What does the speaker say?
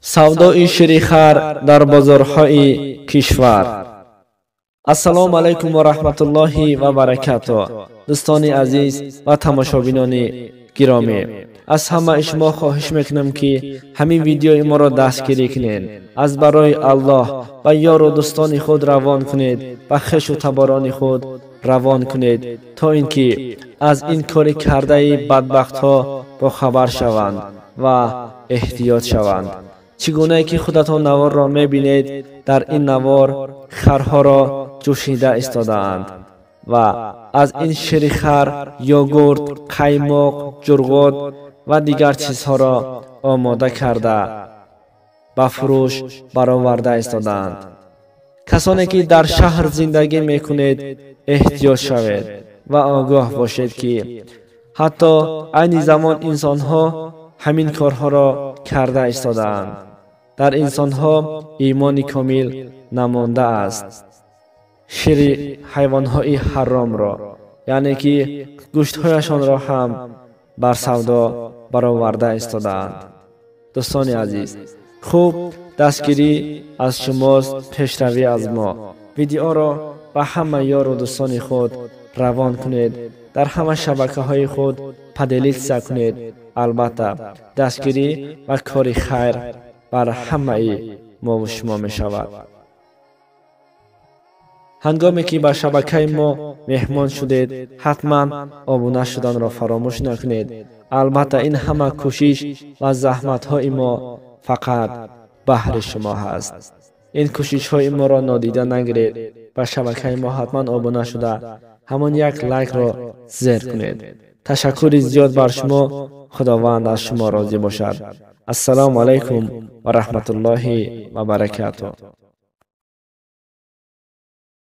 سودای شیرخوار در بازارهای کشور. السلام علیکم و رحمت الله و برکاته. دوستان عزیز و تماشابینان گرامی، از همه شما خواهش میکنم که همین ویدیو ما را دستگیری کنید، از برای الله و یار و دوستان خود روان کنید و خویش و تباران خود روان کنید تا اینکه از این کار کرده بدبخت ها با خبر شوند و احتیاط شوند. چگونه که خودتان نوار را میبینید، در این نوار خرها را جوشیده استادند و از این شیرخوار یوگورت، قایماق، جرغوت و دیگر چیزها را آماده کرده به فروش برآورده استادند. کسانی که در شهر زندگی میکنید احتیاط شوید و آگاه باشید که حتی این زمان انسان ها همین کارها را کرده استادند. در انسان ها ایمان کامل نمانده است. شیر حیوان های حرام را، یعنی که گوشت هایشان را هم بر سودا برآورده استادند. دوستان عزیز، خوب دستگیری از شماست، پیشروی از ما. ویدیو را به همه یار و دوستان خود روان کنید، در همه شبکه های خود پدیلیت کنید. البته دستگیری و کار خیر بر همه ما و شما می شود. هنگامی که به شبکه ما مهمان شدید، حتما آبونه شدن را فراموش نکنید. البته این همه کوشش و زحمت های ما فقط بهر شما هست. این کوشش های ما را نادیده نگیرید. به شبکه ما حتما آبونه شده همان یک لایک را زیر کنید. تشکر زیاد بر شما. خداوند از شما راضی باشد. السلام علیکم و رحمت الله و برکاته.